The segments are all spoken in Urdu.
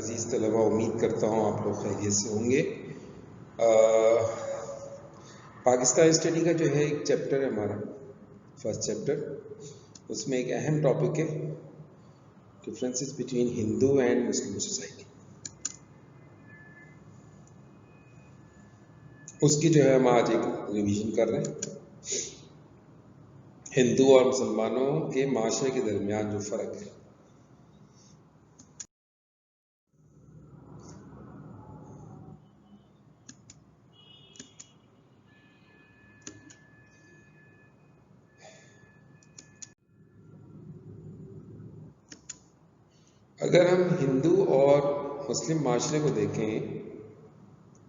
عزیز طلبہ، امید کرتا ہوں آپ لوگ خیریت سے ہوں گے۔ پاکستان اسٹڈی کا جو ہے ایک چیپٹر ہے ہمارا، فرسٹ چیپٹر، اس میں ایک اہم ٹاپک ہے differences between Hindu and Muslim society. اس کی جو ہے ہم آج ایک ریویژن کر رہے ہیں، ہندو اور مسلمانوں کے معاشرے کے درمیان جو فرق ہے۔ اگر ہم ہندو اور مسلم معاشرے کو دیکھیں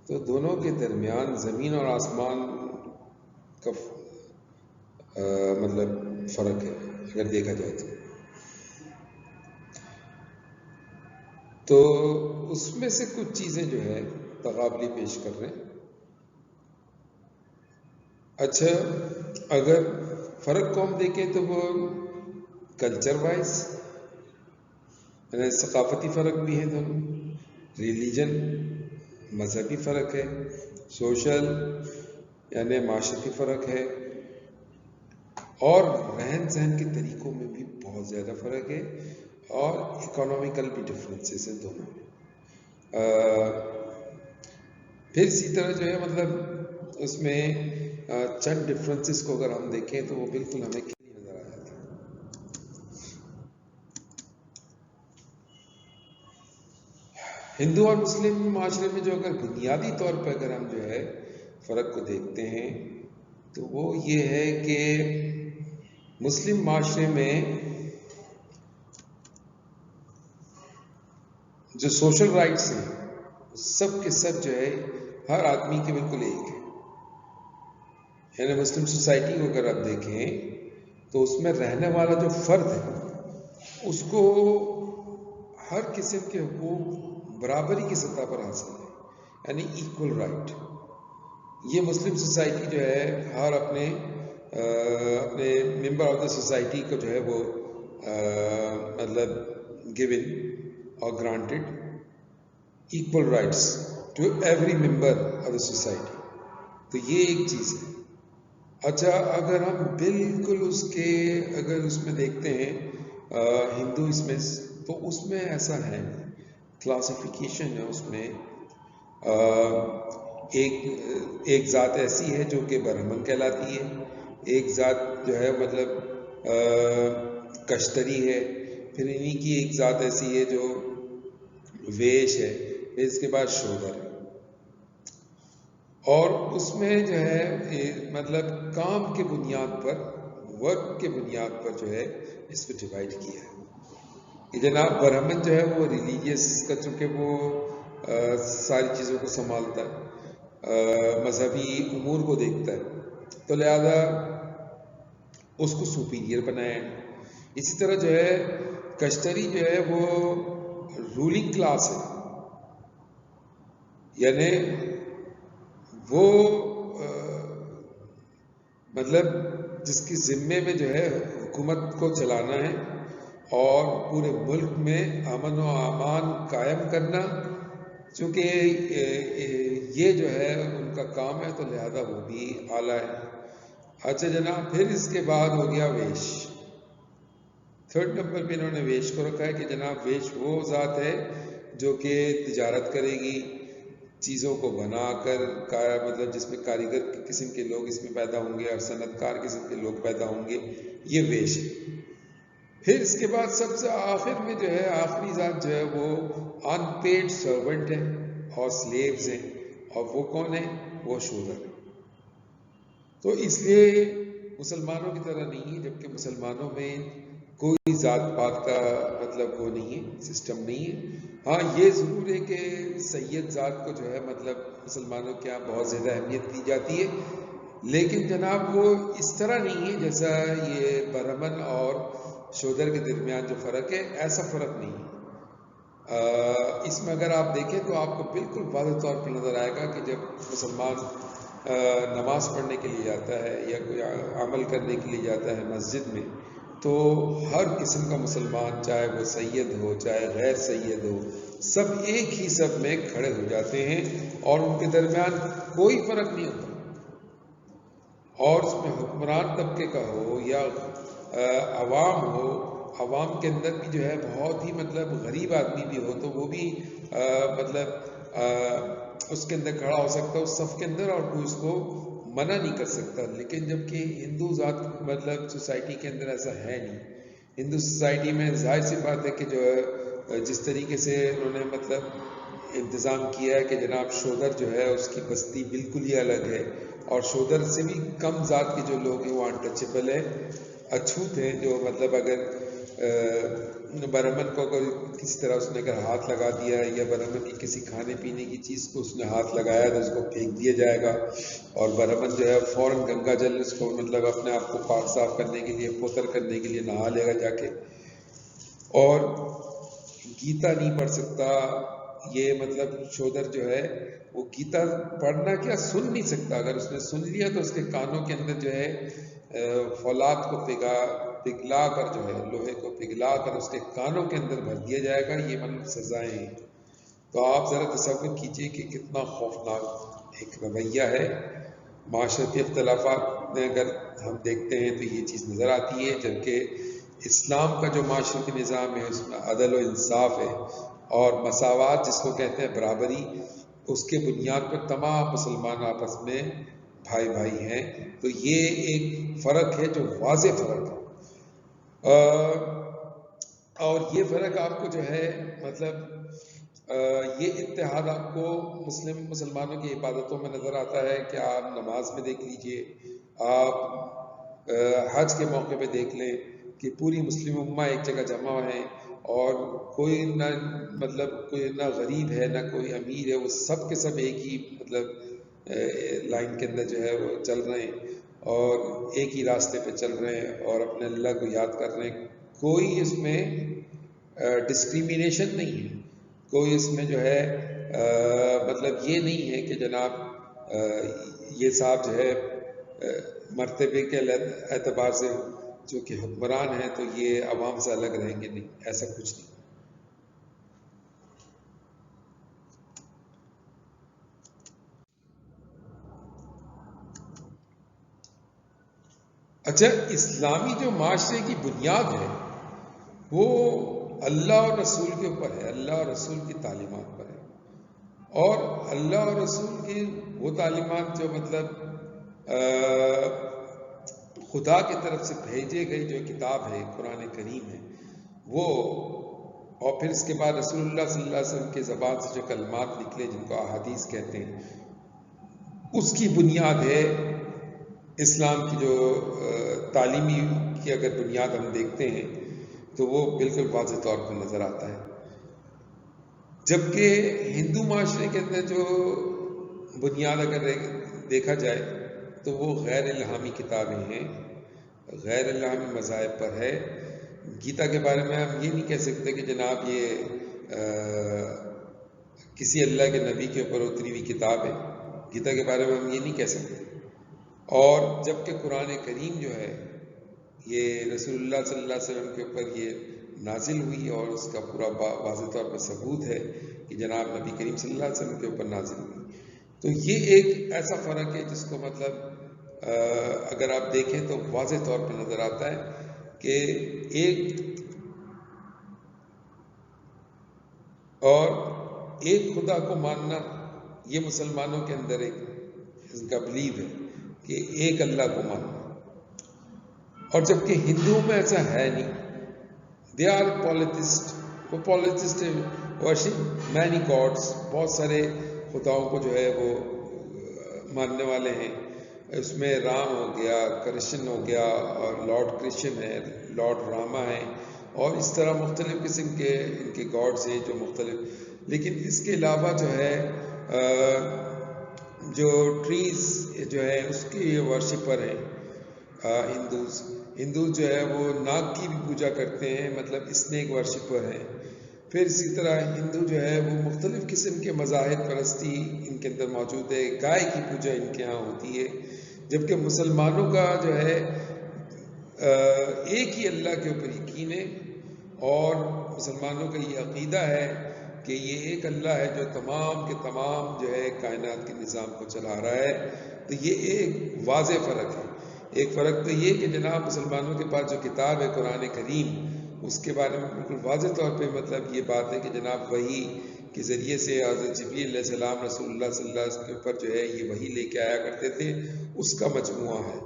تو دونوں کے درمیان زمین اور آسمان کا مطلب فرق ہے اگر دیکھا جائے تو اس میں سے کچھ چیزیں جو ہے تقابلی پیش کر رہے ہیں۔ اچھا، اگر فرق کو ہم دیکھیں تو وہ کلچر وائز یعنی ثقافتی فرق بھی ہے، دونوں ریلیجن مذہبی فرق ہے، سوشل یعنی معاشرتی فرق ہے، اور رہن سہن کے طریقوں میں بھی بہت زیادہ فرق ہے، اور اکنامیکل بھی ڈفرینسز ہیں دونوں میں۔ پھر اسی طرح جو ہے مطلب اس میں چند ڈفرینسز کو اگر ہم دیکھیں تو وہ بالکل ہمیں کلیئر نظر آ جاتا ہے۔ ہندو اور مسلم معاشرے میں جو اگر بنیادی طور پر اگر ہم جو ہے فرق کو دیکھتے ہیں تو وہ یہ ہے کہ مسلم معاشرے میں جو سوشل رائٹس ہیں سب کے سب جو ہے ہر آدمی کے بالکل ایک ہے۔ یعنی مسلم سوسائٹی کو اگر آپ دیکھیں تو اس میں رہنے والا جو فرد ہے اس کو ہر قسم کے حقوق برابری کی سطح پر حاصل ہے، یعنی ایکول رائٹ۔ یہ مسلم سوسائٹی جو ہے ہر اپنے ممبر آف دا سوسائٹی کو جو ہے وہ مطلب گیون اور granted equal rights to every member of the society. تو یہ ایک چیز ہے۔ اچھا، اگر ہم بالکل اگر اس میں دیکھتے ہیں ہندو اس میں تو اس میں ایسا ہے، کلاسیفیکیشن ہے اس میں۔ ایک ذات ایسی ہے جو کہ برہمن کہلاتی ہے، ایک ذات جو ہے مطلب کشتری ہے، پھر انہی کی ایک ذات ایسی ہے جو ویش ہے، پھر اس کے بعد شودر ہے۔ اور اس میں جو ہے مطلب کام کے بنیاد پر، ورک کے بنیاد پر جو ہے اس کو ڈیوائڈ کیا ہے کہ جناب برہمن جو ہے وہ ریلیجیس کا، چونکہ وہ ساری چیزوں کو سنبھالتا ہے، مذہبی امور کو دیکھتا ہے، تو لہذا اس کو سپیریئر بنایا ہے۔ اسی طرح جو ہے کشتری جو ہے وہ رولنگ کلاس ہے، یعنی وہ مطلب جس کی ذمے میں جو ہے حکومت کو چلانا ہے اور پورے ملک میں امن و امان قائم کرنا، چونکہ یہ جو ہے ان کا کام ہے تو لہذا وہ بھی اعلیٰ ہے۔ اچھا جناب، پھر اس کے بعد ہو گیا ویش۔ تھرڈ نمبر پہ انہوں نے ویش کو رکھا ہے کہ جناب ویش وہ ذات ہے جو کہ تجارت کرے گی، چیزوں کو بنا کر مطلب جس میں کاریگر قسم کے لوگ اس میں پیدا ہوں گے اور صنعت کار قسم کے لوگ پیدا ہوں گے، یہ ویش ہے۔ پھر اس کے بعد سب سے آخر میں جو ہے آخری ذات جو ہے وہ ان پیڈ سرونٹ ہے اور سلیوز ہیں، اور وہ کون ہے؟ وہ شودر ہے۔ تو اس لیے مسلمانوں کی طرح نہیں ہے، جبکہ مسلمانوں میں کوئی ذات پات کا مطلب وہ نہیں ہے، سسٹم نہیں ہے۔ ہاں یہ ضرور ہے کہ سید ذات کو جو ہے مطلب مسلمانوں کے یہاں بہت زیادہ اہمیت دی جاتی ہے، لیکن جناب وہ اس طرح نہیں ہے جیسا یہ برہمن اور شودر کے درمیان جو فرق ہے، ایسا فرق نہیں ہے۔ اس میں اگر آپ دیکھیں تو آپ کو بالکل واضح طور پر نظر آئے گا کہ جب مسلمان نماز پڑھنے کے لیے جاتا ہے یا کوئی عمل کرنے کے لیے جاتا ہے مسجد میں، تو ہر قسم کا مسلمان، چاہے وہ سید ہو چاہے غیر سید ہو، سب ایک ہی صف میں کھڑے ہو جاتے ہیں اور ان کے درمیان کوئی فرق نہیں ہوتا. اور اس میں حکمران طبقے کا ہو یا عوام ہو، عوام کے اندر بھی جو ہے بہت ہی مطلب غریب آدمی بھی ہو تو وہ بھی مطلب اس کے اندر کھڑا ہو سکتا ہے اس صف کے اندر، اور کوئی اس کو منع نہیں کر سکتا. لیکن جبکہ ہندو ذات مطلب سوسائٹی کے اندر ایسا ہے نہیں. ہندو سوسائٹی میں ظاہر سی بات ہے کہ جو ہے جس طریقے سے انہوں نے مطلب انتظام کیا ہے کہ جناب شودر جو ہے اس کی بستی بالکل ہی الگ ہے، اور شودر سے بھی کم ذات کے جو لوگ ہیں وہ انٹچیبل ہے، اچھوت ہیں، جو مطلب اگر برہمن کو اگر کسی طرح اس نے اگر ہاتھ لگا دیا یا برہمن کی کسی کھانے پینے کی چیز کو اس نے ہاتھ لگایا تو اس کو پھینک دیا جائے گا، اور برہمن جو ہے فوراً گنگا جل اس کو مطلب اپنے آپ کو پاک صاف کرنے کے لیے، پوتر کرنے کے لیے نہا لے گا جا کے. اور گیتا نہیں پڑھ سکتا. یہ مطلب شودر جو ہے وہ گیتا پڑھنا کیا سن نہیں سکتا. اگر اس نے سن لیا تو اس کے کانوں کے اندر جو ہے فولاد کو پگھلا کر جو ہے لوہے کو پگھلا کر اس کے کانوں کے اندر بھر دیا جائے گا. یہ مطلب سزائیں ہیں. تو آپ ذرا تصور کیجئے کہ کتنا خوفناک ایک رویہ ہے. معاشرتی اختلافات میں اگر ہم دیکھتے ہیں تو یہ چیز نظر آتی ہے، جبکہ اسلام کا جو معاشرتی نظام ہے اس میں عدل و انصاف ہے اور مساوات جس کو کہتے ہیں برابری، اس کے بنیاد پر تمام مسلمان آپس میں بھائی بھائی ہیں. تو یہ ایک فرق ہے جو واضح فرق ہے، اور یہ فرق آپ کو جو ہے مطلب یہ اتحاد آپ کو مسلمانوں کی عبادتوں میں نظر آتا ہے کہ آپ نماز میں دیکھ لیجئے، آپ حج کے موقع پہ دیکھ لیں کہ پوری مسلم امہ ایک جگہ جمع ہیں اور کوئی نہ مطلب کوئی نہ غریب ہے نہ کوئی امیر ہے، وہ سب کے سب ایک ہی مطلب لائن کے اندر جو ہے وہ چل رہے ہیں اور ایک ہی راستے پہ چل رہے ہیں اور اپنے اللہ کو یاد کر رہے ہیں. کوئی اس میں ڈسکریمنیشن نہیں ہے، کوئی اس میں جو ہے مطلب یہ نہیں ہے کہ جناب یہ صاحب جو ہے مرتبے کے اعتبار سے جو کہ حکمران ہیں تو یہ عوام سے الگ رہیں گے. نہیں، ایسا کچھ نہیں. اچھا، اسلامی جو معاشرے کی بنیاد ہے وہ اللہ اور رسول کے اوپر ہے، اللہ اور رسول کی تعلیمات پر ہے. اور اللہ اور رسول کی وہ تعلیمات جو مطلب خدا کی طرف سے بھیجے گئی جو کتاب ہے قرآن کریم ہے وہ، اور پھر اس کے بعد رسول اللہ صلی اللہ علیہ وسلم کے زبان سے جو کلمات نکلے جن کو احادیث کہتے ہیں، اس کی بنیاد ہے اسلام کی جو تعلیمی کی اگر بنیاد ہم دیکھتے ہیں تو وہ بالکل واضح طور پر نظر آتا ہے. جبکہ ہندو معاشرے کے اندر جو بنیاد اگر دیکھا جائے تو وہ غیر الہامی کتابیں ہیں، غیر الہامی مذاہب پر ہے. گیتا کے بارے میں ہم یہ نہیں کہہ سکتے کہ جناب یہ کسی اللہ کے نبی کے اوپر اتری ہوئی کتاب ہے. گیتا کے بارے میں ہم یہ نہیں کہہ سکتے. اور جبکہ قرآن کریم جو ہے یہ رسول اللہ صلی اللہ علیہ وسلم کے اوپر یہ نازل ہوئی اور اس کا پورا واضح طور پر ثبوت ہے کہ جناب نبی کریم صلی اللہ علیہ وسلم کے اوپر نازل ہوئی. تو یہ ایک ایسا فرق ہے جس کو مطلب اگر آپ دیکھیں تو واضح طور پر نظر آتا ہے کہ ایک خدا کو ماننا یہ مسلمانوں کے اندر ایک اس کا بلیو ہے کہ ایک اللہ کو ماننا. اور جبکہ ہندوؤں میں ایسا ہے نہیں. They are polytheist. وہ پالیتھسٹ ورشپ مینی گاڈس، بہت سارے خداؤں کو جو ہے وہ ماننے والے ہیں. اس میں رام ہو گیا، کرشن ہو گیا، اور لارڈ کرشن ہے، لارڈ راما ہے، اور اس طرح مختلف قسم کے ان کے گاڈز ہیں جو مختلف. لیکن اس کے علاوہ جو ہے جو ٹریز جو ہے اس کی ورشپر ہیں ہندوز جو ہے وہ ناگ کی بھی پوجا کرتے ہیں، مطلب اسنیک ورشپر ہیں. پھر اسی طرح ہندو جو ہے وہ مختلف قسم کے مذاہب پرستی ان کے اندر موجود ہے. گائے کی پوجا ان کے ہاں ہوتی ہے. جبکہ مسلمانوں کا جو ہے ایک ہی اللہ کے اوپر یقین ہے، اور مسلمانوں کا یہ عقیدہ ہے کہ یہ ایک اللہ ہے جو تمام کے تمام جو ہے کائنات کے نظام کو چلا رہا ہے۔ تو یہ ایک واضح فرق ہے۔ ایک فرق تو یہ کہ جناب مسلمانوں کے پاس جو کتاب ہے قرآن کریم، اس کے بارے میں بالکل واضح طور پہ مطلب یہ بات ہے کہ جناب وحی کے ذریعے سے حضرت جبریل علیہ السلام رسول اللہ صلی اللہ علیہ وسلم کے اوپر جو ہے یہ وحی لے کے آیا کرتے تھے، اس کا مجموعہ ہے۔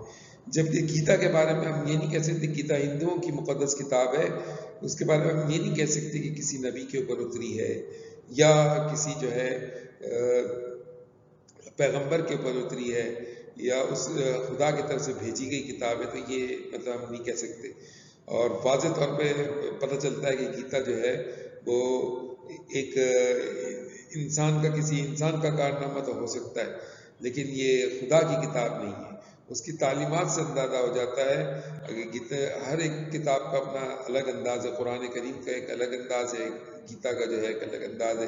جبکہ گیتا کے بارے میں ہم یہ نہیں کہہ سکتے، گیتا ہندوؤں کی مقدس کتاب ہے، اس کے بارے میں ہم یہ نہیں کہہ سکتے کہ کسی نبی کے اوپر اتری ہے یا کسی جو ہے پیغمبر کے اوپر اتری ہے یا اس خدا کی طرف سے بھیجی گئی کتاب ہے، تو یہ مطلب ہم نہیں کہہ سکتے۔ اور واضح طور پہ پتہ چلتا ہے کہ گیتا جو ہے وہ ایک انسان کا کسی انسان کا کارنامہ تو ہو سکتا ہے، لیکن یہ خدا کی کتاب نہیں ہے۔ اس کی تعلیمات سے اندازہ ہو جاتا ہے۔ ہر ایک کتاب کا اپنا الگ انداز ہے، قرآن کریم کا ایک الگ انداز ہے، گیتا کا جو ہے ایک الگ انداز ہے،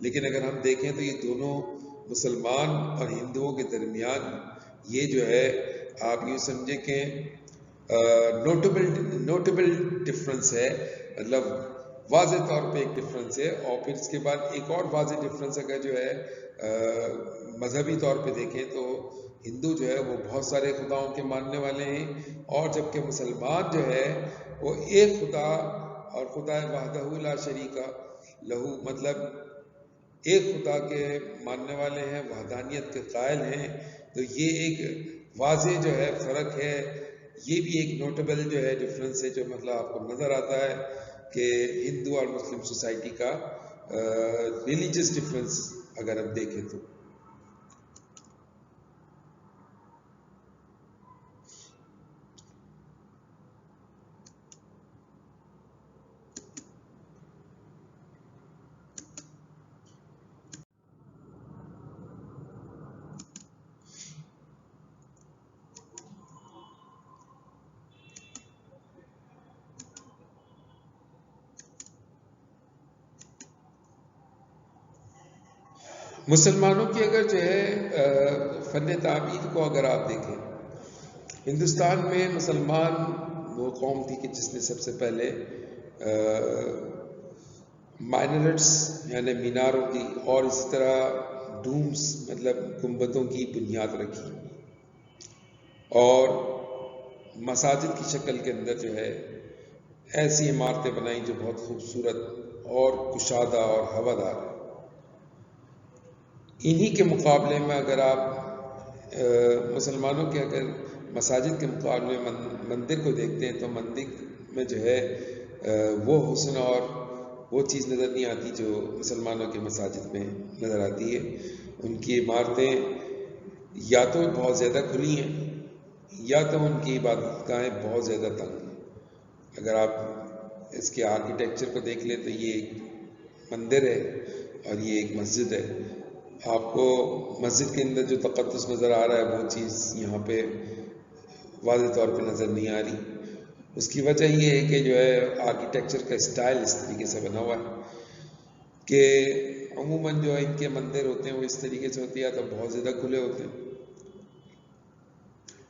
لیکن اگر ہم دیکھیں تو یہ دونوں مسلمان اور ہندوؤں کے درمیان یہ جو ہے آپ یوں سمجھیں کہ نوٹیبل ڈفرنس ہے، مطلب واضح طور پہ ایک ڈفرنس ہے۔ اور پھر اس کے بعد ایک اور واضح ڈفرنس اگر جو ہے مذہبی طور پہ دیکھیں تو ہندو جو ہے وہ بہت سارے خداؤں کے ماننے والے ہیں، اور جبکہ مسلمان جو ہے وہ ایک خدا اور خدا وحدہ لا شریک لہو، مطلب ایک خدا کے ماننے والے ہیں، وحدانیت کے قائل ہیں۔ تو یہ ایک واضح جو ہے فرق ہے، یہ بھی ایک نوٹیبل جو ہے ڈفرنس ہے جو مطلب آپ کو نظر آتا ہے کہ ہندو اور مسلم سوسائٹی کا ریلیجس ڈفرنس اگر ہم دیکھیں تو۔ مسلمانوں کی اگر جو ہے فن تعمیر کو اگر آپ دیکھیں، ہندوستان میں مسلمان وہ قوم تھی کہ جس نے سب سے پہلے مائنرٹس یعنی میناروں کی اور اسی طرح ڈومز مطلب گنبدوں کی بنیاد رکھی، اور مساجد کی شکل کے اندر جو ہے ایسی عمارتیں بنائیں جو بہت خوبصورت اور کشادہ اور ہوادار ہے۔ انہی کے مقابلے میں اگر آپ مسلمانوں کے اگر مساجد کے مقابلے میں مندر کو دیکھتے ہیں تو مندر میں جو ہے وہ حسن اور وہ چیز نظر نہیں آتی جو مسلمانوں کے مساجد میں نظر آتی ہے۔ ان کی عمارتیں یا تو بہت زیادہ کھلی ہیں یا تو ان کی عبادت گاہیں بہت زیادہ تنگ ہیں۔ اگر آپ اس کے آرکیٹیکچر کو دیکھ لیں تو یہ ایک مندر ہے اور یہ ایک مسجد ہے۔ آپ کو مسجد کے اندر جو تقدس نظر آ رہا ہے وہ چیز یہاں پہ واضح طور پہ نظر نہیں آ رہی۔ اس کی وجہ یہ ہے کہ جو ہے آرکیٹیکچر کا اسٹائل اس طریقے سے بنا ہوا ہے کہ عموماً جو ان کے مندر ہوتے ہیں وہ اس طریقے سے ہوتے ہیں، تو بہت زیادہ کھلے ہوتے ہیں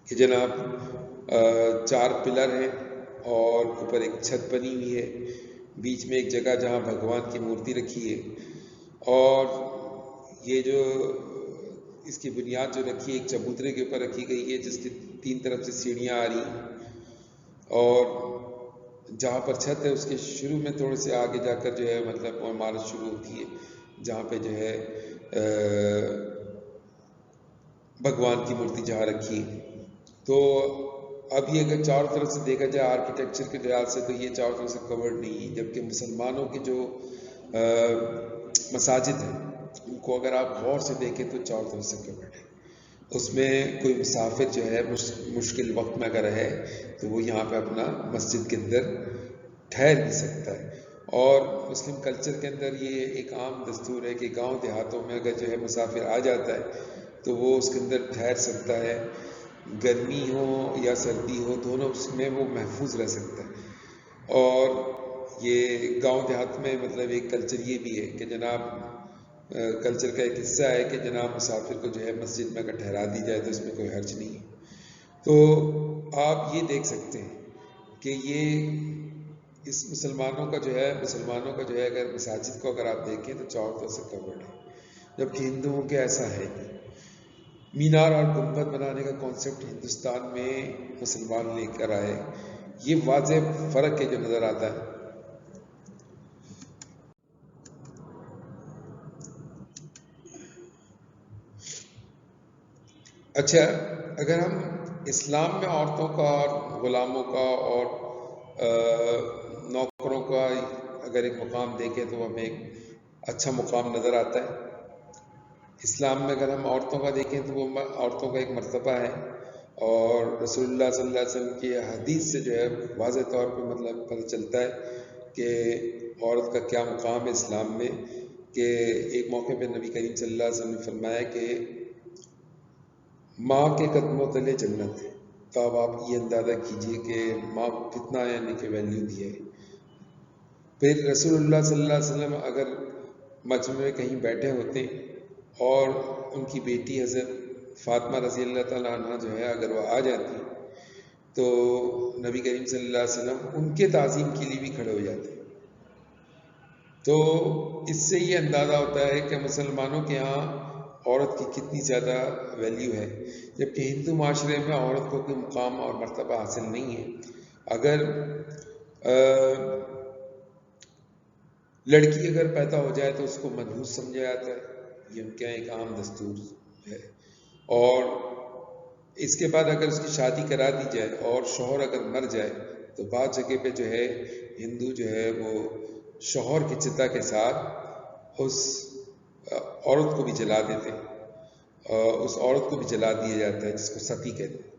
کہ جناب 4 پلر ہیں اور اوپر ایک چھت بنی ہوئی ہے، بیچ میں ایک جگہ جہاں بھگوان کی مورتی رکھی ہے، اور یہ جو اس کی بنیاد جو رکھی ہے ایک چبوترے کے اوپر رکھی گئی ہے جس کی 3 طرف سے سیڑھیاں آ رہی ہیں، اور جہاں پر چھت ہے اس کے شروع میں تھوڑے سے آگے جا کر جو ہے مطلب وہ عمارت شروع ہوتی ہے جہاں پہ جو ہے بھگوان کی مورتی جہاں رکھی ہے۔ تو اب یہ اگر چاروں طرف سے دیکھا جائے آرکیٹیکچر کے لحاظ سے تو یہ چاروں طرف سے کورڈ نہیں ہے، جبکہ مسلمانوں کے جو مساجد ہیں ان کو اگر آپ غور سے دیکھیں تو چاروں طرف سے کورڈ ہے۔ اس میں کوئی مسافر جو ہے مشکل وقت میں اگر ہے تو وہ یہاں پہ اپنا مسجد کے اندر ٹھہر بھی سکتا ہے۔ اور مسلم کلچر کے اندر یہ ایک عام دستور ہے کہ گاؤں دیہاتوں میں اگر جو ہے مسافر آ جاتا ہے تو وہ اس کے اندر ٹھہر سکتا ہے، گرمی ہو یا سردی ہو دونوں اس میں وہ محفوظ رہ سکتا ہے۔ اور یہ گاؤں دیہات میں مطلب ایک کلچر یہ بھی ہے کہ جناب کلچر کا ایک حصہ ہے کہ جناب مسافر کو جو ہے مسجد میں اگر ٹھہرا دی جائے تو اس میں کوئی حرج نہیں ہے۔ تو آپ یہ دیکھ سکتے ہیں کہ یہ اس مسلمانوں کا جو ہے اگر مساجد کو اگر آپ دیکھیں تو چاروں طرف سے کورڈ ہے، جبکہ ہندوؤں کے ایسا ہے نہیں۔ مینار اور گنبد بنانے کا کانسیپٹ ہندوستان میں مسلمان لے کر آئے، یہ واضح فرق ہے جو نظر آتا ہے۔ اچھا، اگر ہم اسلام میں عورتوں کا اور غلاموں کا اور نوکروں کا اگر ایک مقام دیکھیں تو ہمیں ایک اچھا مقام نظر آتا ہے۔ اسلام میں اگر ہم عورتوں کا دیکھیں تو وہ عورتوں کا ایک مرتبہ ہے، اور رسول اللہ صلی اللہ علیہ وسلم کی حدیث سے جو ہے واضح طور پہ مطلب پتہ چلتا ہے کہ عورت کا کیا مقام ہے اسلام میں، کہ ایک موقع پہ نبی کریم صلی اللہ علیہ وسلم نے فرمایا کہ ماں کے قدموں تلے جنت ہے۔ تو اب آپ یہ اندازہ کیجئے کہ ماں کو کتنا یعنی کہ ویلیو دی ہے۔ پھر رسول اللہ صلی اللہ علیہ وسلم اگر مجمع میں کہیں بیٹھے ہوتے اور ان کی بیٹی حضرت فاطمہ رضی اللہ تعالیٰ عنہ جو ہے اگر وہ آ جاتی تو نبی کریم صلی اللہ علیہ وسلم ان کے تعظیم کے لیے بھی کھڑے ہو جاتے۔ تو اس سے یہ اندازہ ہوتا ہے کہ مسلمانوں کے ہاں عورت کی کتنی زیادہ ویلیو ہے، جبکہ ہندو معاشرے میں عورت کو کوئی مقام اور مرتبہ حاصل نہیں ہے۔ اگر لڑکی اگر پیدا ہو جائے تو اس کو منحوس سمجھا جاتا ہے، یہ ان کے ایک عام دستور ہے، اور اس کے بعد اگر اس کی شادی کرا دی جائے اور شوہر اگر مر جائے تو بعض جگہ پہ جو ہے ہندو جو ہے وہ شوہر کی چتا کے ساتھ اس عورت کو بھی جلا دیتے ہیں، اس عورت کو بھی جلا دیا جاتا ہے جس کو ستی کہتے ہیں۔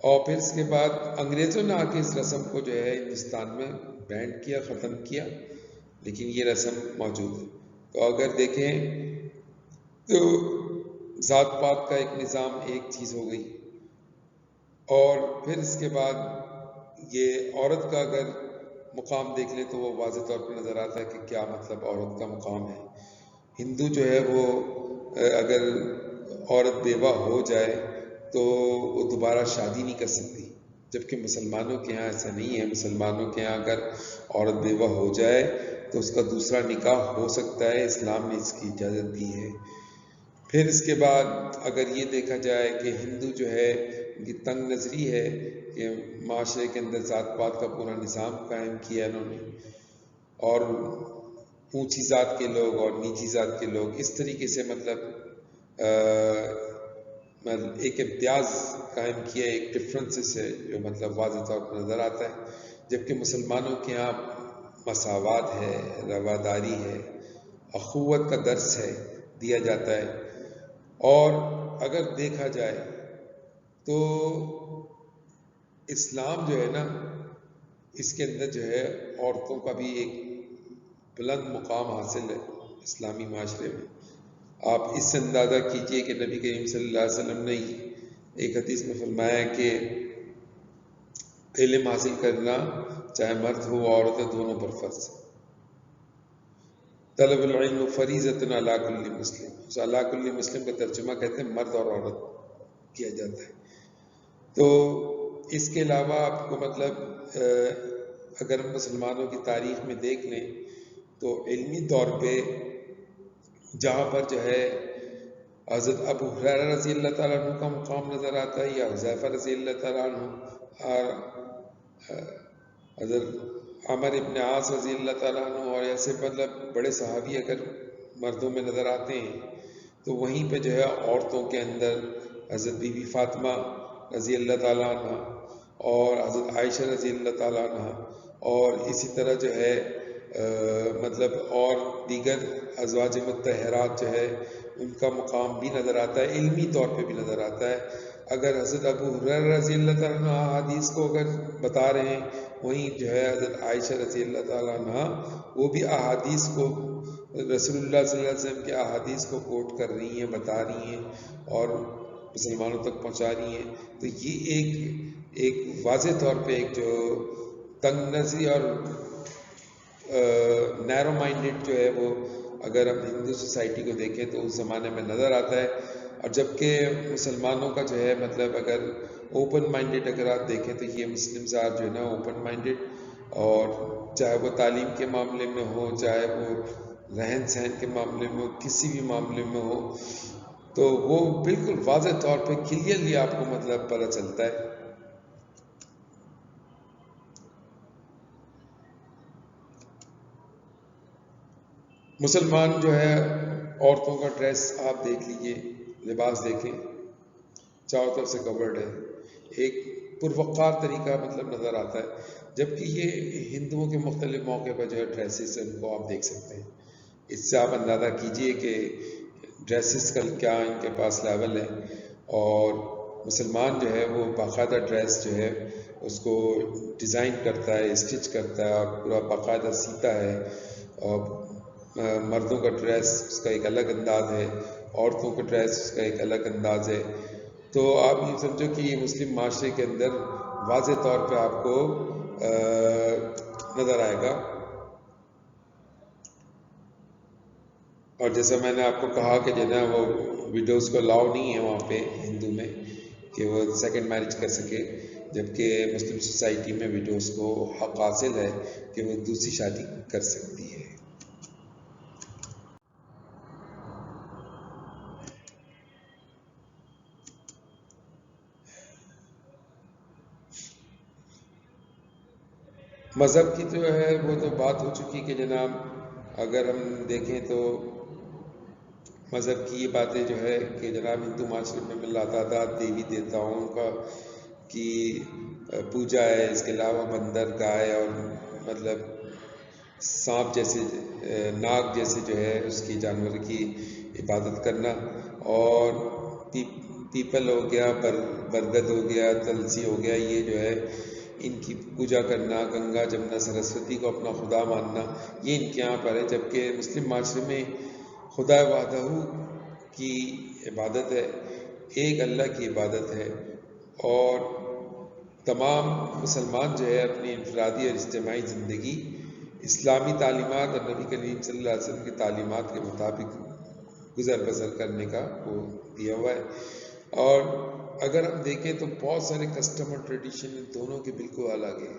اور پھر اس کے بعد انگریزوں نے آ کے اس رسم کو جو ہے ہندوستان میں بینڈ کیا، ختم کیا، لیکن یہ رسم موجود ہے۔ تو اگر دیکھیں تو ذات پات کا ایک نظام ایک چیز ہو گئی، اور پھر اس کے بعد یہ عورت کا اگر مقام دیکھ لیں تو وہ واضح طور پر نظر آتا ہے کہ کیا مطلب عورت کا مقام ہے۔ ہندو جو ہے وہ اگر عورت بیوہ ہو جائے تو وہ دوبارہ شادی نہیں کر سکتی، جبکہ مسلمانوں کے ہاں ایسا نہیں ہے۔ مسلمانوں کے ہاں اگر عورت بیوہ ہو جائے تو اس کا دوسرا نکاح ہو سکتا ہے، اسلام نے اس کی اجازت دی ہے۔ پھر اس کے بعد اگر یہ دیکھا جائے کہ ہندو جو ہے ان کی تنگ نظری ہے کہ معاشرے کے اندر ذات پات کا پورا نظام قائم کیا انہوں نے، اور اونچی ذات کے لوگ اور نیچی ذات کے لوگ اس طریقے سے مطلب ایک امتیاز قائم کیا، ایک ڈفرینسز ہے جو مطلب واضح طور پر نظر آتا ہے، جبکہ مسلمانوں کے ہاں مساوات ہے، رواداری ہے، اخوت کا درس ہے دیا جاتا ہے۔ اور اگر دیکھا جائے تو اسلام جو ہے نا اس کے اندر جو ہے عورتوں کا بھی ایک بلند مقام حاصل ہے اسلامی معاشرے میں۔ آپ اس سے اندازہ کیجئے کہ نبی کریم صلی اللہ علیہ وسلم نے ایک حدیث میں فرمایا کہ علم حاصل کرنا چاہے مرد ہو عورت ہے دونوں پر فرض ہے۔ طلب العلم فریضۃ علی کل مسلم، اس علی کل مسلم کا ترجمہ کہتے ہیں مرد اور عورت کیا جاتا ہے۔ تو اس کے علاوہ آپ کو مطلب اگر مسلمانوں کی تاریخ میں دیکھ لیں تو علمی طور پہ جہاں پر جو ہے حضرت ابو ہریرہ رضی اللہ تعالیٰ عنہ کا مقام نظر آتا ہے، یا حذیفہ رضی اللہ تعالیٰ عنہ، اور حضرت عمر ابن عاص رضی اللہ تعالیٰ عنہ، اور ایسے مطلب بڑے صحابی اگر مردوں میں نظر آتے ہیں تو وہیں پہ جو ہے عورتوں کے اندر حضرت بی بی فاطمہ رضی اللہ تعالیٰ عنہ اور حضرت عائشہ رضی اللہ تعالیٰ عنہ، اور اسی طرح جو ہے مطلب اور دیگر ازواج مطہرات جو ہے ان کا مقام بھی نظر آتا ہے، علمی طور پہ بھی نظر آتا ہے۔ اگر حضرت ابو ہریرہ رضی اللہ تعالیٰ عنہ احادیث کو اگر بتا رہے ہیں، وہیں جو ہے حضرت عائشہ رضی اللہ تعالیٰ عنہ وہ بھی احادیث کو رسول اللہ صلی اللہ علیہ وسلم کے احادیث کو کوٹ کر رہی ہیں، بتا رہی ہیں اور مسلمانوں تک پہنچا رہی ہیں۔ تو یہ ایک واضح طور پہ ایک جو تنگ نظری اور نیرو مائنڈڈ جو ہے وہ اگر ہم ہندو سوسائٹی کو دیکھیں تو اس زمانے میں نظر آتا ہے۔ اور جبکہ مسلمانوں کا جو ہے مطلب اگر اوپن مائنڈیڈ اگر آپ دیکھیں تو یہ مسلمز آر جو ہے نا اوپن مائنڈیڈ، اور چاہے وہ تعلیم کے معاملے میں ہو، چاہے وہ رہن سہن کے معاملے میں ہو، کسی بھی معاملے میں ہو، تو وہ بالکل واضح طور پہ کلیئرلی آپ کو مطلب پتہ چلتا ہے۔ مسلمان جو ہے عورتوں کا ڈریس آپ دیکھ لیجئے، لباس دیکھیں، چاروں طرف سے کورڈ ہے، ایک پروقار طریقہ مطلب نظر آتا ہے، جبکہ یہ ہندوؤں کے مختلف موقع پر جو ہے ڈریسز ان کو آپ دیکھ سکتے ہیں۔ اس سے آپ اندازہ کیجئے کہ ڈریسز کا کیا ان کے پاس لیول ہے، اور مسلمان جو ہے وہ باقاعدہ ڈریس جو ہے اس کو ڈیزائن کرتا ہے، اسٹچ کرتا ہے، اور پورا باقاعدہ سیتا ہے، اور مردوں کا ڈریس اس کا ایک الگ انداز ہے، عورتوں کا ڈریس اس کا ایک الگ انداز ہے۔ تو آپ یہ سمجھو کہ یہ مسلم معاشرے کے اندر واضح طور پہ آپ کو نظر آئے گا۔ اور جیسا میں نے آپ کو کہا کہ جو ہے وہ ویڈوز کو الاؤ نہیں ہے وہاں پہ ہندو میں کہ وہ سیکنڈ میرج کر سکے، جبکہ مسلم سوسائٹی میں ویڈوز کو حق حاصل ہے کہ وہ دوسری شادی کر سکتی ہے۔ مذہب کی جو ہے وہ تو بات ہو چکی کہ جناب اگر ہم دیکھیں تو مذہب کی یہ باتیں جو ہے کہ جناب ہندو معاشرے میں لاتعداد دیوی دیوتاؤں کا کی پوجا ہے، اس کے علاوہ بندر، گائے اور مطلب سانپ جیسے ناگ جیسے جو ہے اس کی جانور کی عبادت کرنا، اور پیپل ہو گیا، برگد ہو گیا، تلسی ہو گیا، یہ جو ہے ان کی پوجا کرنا، گنگا جمنا سرسوتی کو اپنا خدا ماننا، یہ ان کے یہاں پر ہے۔ جبکہ مسلم معاشرے میں خدا وحدہ کی عبادت ہے، ایک اللہ کی عبادت ہے، اور تمام مسلمان جو ہے اپنی انفرادی اور اجتماعی زندگی اسلامی تعلیمات اور نبی کریم صلی اللہ علیہ وسلم کی تعلیمات کے مطابق گزر بسر کرنے کا وہ دیا ہوا ہے۔ اور اگر ہم دیکھیں تو بہت سارے کسٹم اور ٹریڈیشن دونوں کے بالکل الگ ہیں۔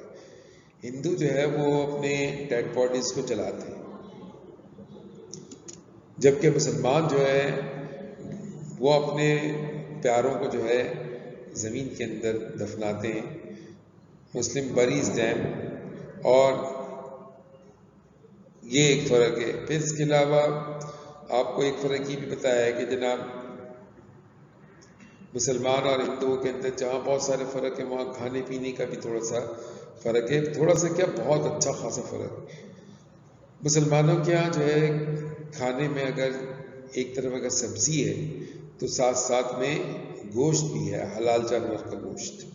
ہندو جو ہے وہ اپنے ڈیڈ باڈیز کو جلاتے ہیں، جبکہ مسلمان جو ہے وہ اپنے پیاروں کو جو ہے زمین کے اندر دفناتے ہیں، مسلم بریز دیم، اور یہ ایک فرق ہے۔ پھر اس کے علاوہ آپ کو ایک فرق یہ بھی بتایا ہے کہ جناب مسلمان اور ہندوؤں کے اندر جہاں بہت سارے فرق ہیں، وہاں کھانے پینے کا بھی تھوڑا سا فرق ہے، تھوڑا سا کیا بہت اچھا خاصا فرق ہے۔ مسلمانوں کے ہاں جو ہے کھانے میں اگر ایک طرف اگر سبزی ہے تو ساتھ ساتھ میں گوشت بھی ہے، حلال جانور کا گوشت،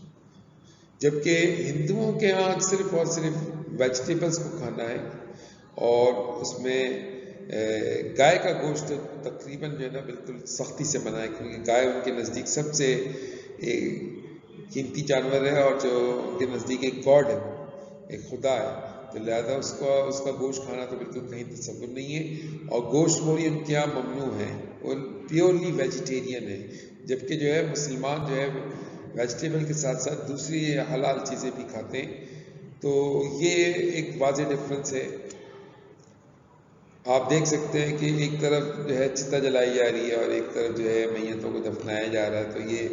جبکہ ہندوؤں کے ہاں صرف اور صرف ویجیٹیبلز کو کھانا ہے، اور اس میں گائے کا گوشت تقریباً جو ہے نا بالکل سختی سے منع ہے، کیونکہ گائے ان کے نزدیک سب سے قیمتی جانور ہے، اور جو ان کے نزدیک ایک گاڈ ہے، ایک خدا ہے، تو لہذا اس کا گوشت کھانا تو بالکل کہیں تصور نہیں ہے، اور گوشت خوری ان کے یہاں ممنوع ہے، وہ پیورلی ویجیٹیرین ہے۔ جبکہ جو ہے مسلمان جو ہے ویجیٹیبل کے ساتھ ساتھ دوسری حلال چیزیں بھی کھاتے ہیں، تو یہ ایک واضح ڈفرنس ہے۔ آپ دیکھ سکتے ہیں کہ ایک طرف جو ہے چتا جلائی جا رہی ہے اور ایک طرف جو ہے میتوں کو دفنایا جا رہا ہے، تو یہ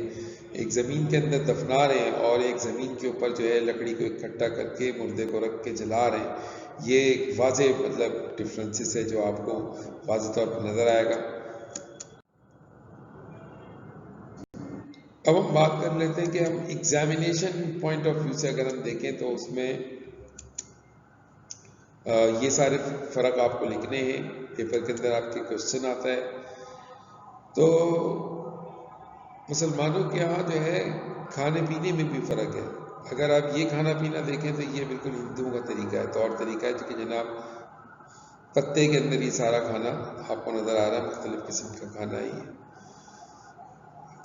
ایک زمین کے اندر دفنا رہے ہیں اور ایک زمین کے اوپر جو ہے لکڑی کو اکٹھا کر کے مردے کو رکھ کے جلا رہے ہیں۔ یہ ایک واضح مطلب ڈفرینسز ہے جو آپ کو واضح طور پر نظر آئے گا۔ اب ہم بات کر لیتے ہیں کہ ہم ایگزامینیشن پوائنٹ آف ویو سے اگر ہم دیکھیں تو اس میں یہ سارے فرق آپ کو لکھنے ہیں، پیپر کے اندر آپ کے کوشچن آتا ہے۔ تو مسلمانوں کے ہاں جو ہے کھانے پینے میں بھی فرق ہے۔ اگر آپ یہ کھانا پینا دیکھیں تو یہ بالکل ہندوؤں کا طریقہ ہے، طور طریقہ ہے، جو کہ جناب پتے کے اندر یہ سارا کھانا آپ کو نظر آ رہا ہے، مختلف قسم کا کھانا ہی ہے،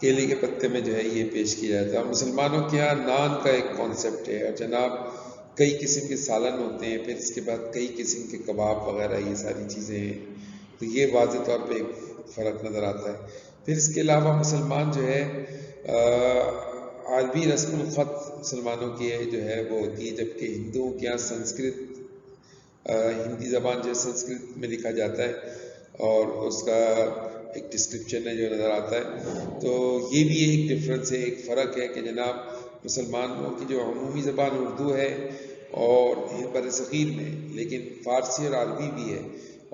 کیلے کے پتے میں جو ہے یہ پیش کیا جاتا ہے۔ اور مسلمانوں کے ہاں نان کا ایک کانسیپٹ ہے، اور جناب کئی قسم کے سالن ہوتے ہیں، پھر اس کے بعد کئی قسم کے کباب وغیرہ یہ ساری چیزیں ہیں، تو یہ واضح طور پہ ایک فرق نظر آتا ہے۔ پھر اس کے علاوہ مسلمان جو ہے عربی رسم الخط مسلمانوں کی جو ہے وہ ہوتی ہے، جبکہ ہندوؤں کے یہاں سنسکرت، ہندی زبان جو ہے سنسکرت میں لکھا جاتا ہے اور اس کا ایک ڈسکرپشن ہے جو نظر آتا ہے. تو یہ بھی ایک ڈفرینس ہے، ایک فرق ہے کہ جناب مسلمانوں کی جو عمومی زبان اردو ہے اور بر صغیر میں، لیکن فارسی اور عربی بھی ہے،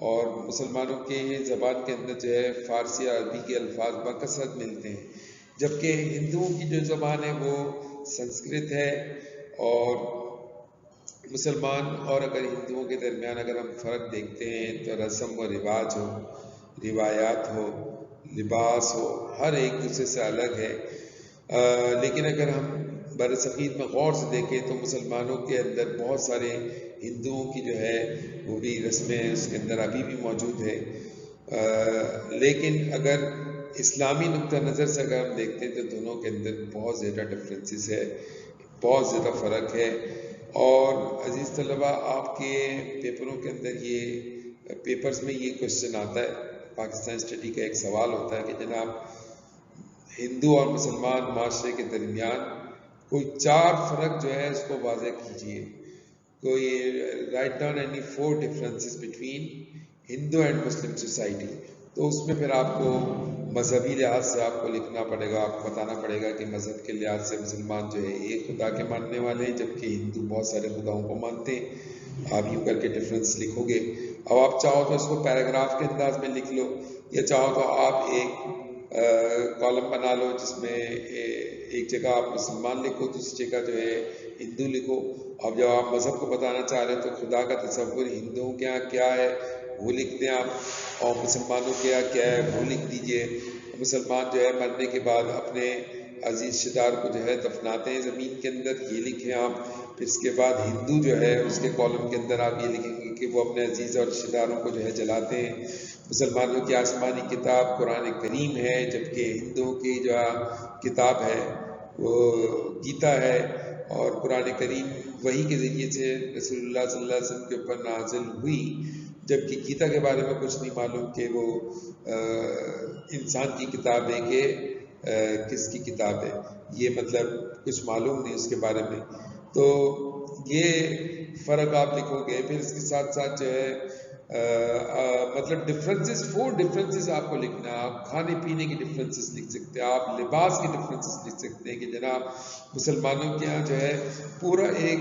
اور مسلمانوں کے زبان کے اندر جو ہے فارسی اور عربی کے الفاظ بکثرت ملتے ہیں، جبکہ ہندوؤں کی جو زبان ہے وہ سنسکرت ہے. اور مسلمان اور اگر ہندوؤں کے درمیان اگر ہم فرق دیکھتے ہیں تو رسم و رواج ہو، روایات ہو، لباس ہو، ہر ایک دوسرے سے الگ ہے. لیکن اگر ہم بر صغیر میں غور سے دیکھیں تو مسلمانوں کے اندر بہت سارے ہندوؤں کی جو ہے وہ بھی رسمیں اس کے اندر ابھی بھی موجود ہے. لیکن اگر اسلامی نقطہ نظر سے اگر ہم دیکھتے ہیں تو دونوں کے اندر بہت زیادہ ڈفرینسز ہے، بہت زیادہ فرق ہے. اور عزیز طلباء، آپ کے پیپروں کے اندر یہ پیپرز میں یہ کوشچن آتا ہے، پاکستان اسٹڈی کا ایک سوال ہوتا ہے کہ جناب ہندو اور مسلمان معاشرے کے درمیان کوئی 4 فرق جو ہے اس کو واضح کیجیے. کوئی write down any 4 differences between Hindu and Muslim society. تو اس میں پھر آپ کو مذہبی لحاظ سے آپ کو لکھنا پڑے گا، آپ کو بتانا پڑے گا کہ مذہب کے لحاظ سے مسلمان جو ہے ایک خدا کے ماننے والے ہیں، جبکہ ہندو بہت سارے خداؤں کو مانتے ہیں. آپ یوں کر کے ڈفرینس لکھو گے. اب آپ چاہو تو اس کو پیراگراف کے انداز میں لکھ لو، یا چاہو تو آپ ایک کالم بنا لو جس میں ایک جگہ آپ مسلمان لکھو، دوسری جگہ جو ہے ہندو لکھو. اب جب آپ مذہب کو بتانا چاہ رہے ہیں تو خدا کا تصور ہندوؤں کے یہاں کیا ہے وہ لکھ دیں آپ، اور مسلمانوں کے یہاں کیا ہے وہ لکھ دیجئے. مسلمان جو ہے مرنے کے بعد اپنے عزیز رشتہ دار کو جو ہے دفناتے ہیں زمین کے اندر، یہ لکھیں آپ. پھر اس کے بعد ہندو جو ہے اس کے کالم کے اندر آپ یہ لکھیں گے کہ وہ اپنے عزیز اور رشتہ داروں کو جو ہے جلاتے ہیں. مسلمانوں کی آسمانی کتاب قرآن کریم ہے، جبکہ ہندوؤں کی جو کتاب ہے وہ گیتا ہے. اور قرآن کریم وحی کے ذریعے سے رسول اللہ صلی اللہ علیہ وسلم کے اوپر نازل ہوئی، جبکہ گیتا کے بارے میں کچھ نہیں معلوم کہ وہ انسان کی کتاب ہے کہ کس کی کتاب ہے، یہ مطلب کچھ معلوم نہیں اس کے بارے میں. تو یہ فرق آپ لکھو گے. پھر اس کے ساتھ ساتھ جو ہے مطلب ڈفرینسز 4 ڈفرینسز آپ کو لکھنا ہے. آپ کھانے پینے کی ڈفرینسز لکھ سکتے ہیں، آپ لباس کی ڈفرینسز لکھ سکتے ہیں کہ جناب مسلمانوں کے یہاں جو ہے پورا ایک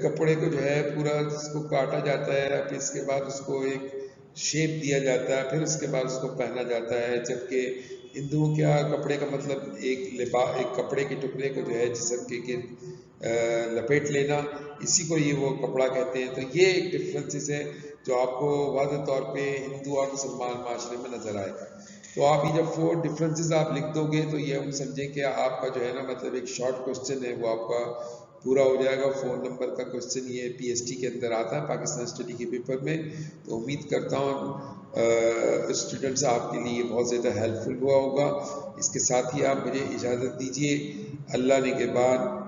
کپڑے کو جو ہے پورا اس کو کاٹا جاتا ہے، پھر اس کے بعد اس کو ایک شیپ دیا جاتا ہے، پھر اس کے بعد اس کو پہنا جاتا ہے. جبکہ ہندوؤں کے یہاں کپڑے کا مطلب ایک کپڑے کے ٹکڑے کو جو ہے جسم کے گرد لپیٹ لینا، اسی کو یہ وہ کپڑا کہتے ہیں. تو یہ ایک ڈفرینسز ہے جو آپ کو واضح طور پہ ہندو اور مسلمان معاشرے میں نظر آئے گا. تو آپ یہ جب 4 ڈفرینسز آپ لکھ دو گے تو یہ ہم سمجھیں کہ آپ کا جو ہے نا مطلب ایک شارٹ کوسچن ہے وہ آپ کا پورا ہو جائے گا. 4 نمبر کا کوسچن یہ پی ایس ٹی کے اندر آتا ہے پاکستان اسٹڈی کے پیپر میں. تو امید کرتا ہوں اسٹوڈنٹس آپ کے لیے بہت زیادہ ہیلپ فل ہوا ہوگا. اس کے ساتھ ہی آپ مجھے اجازت دیجیے. اللہ نگہبان.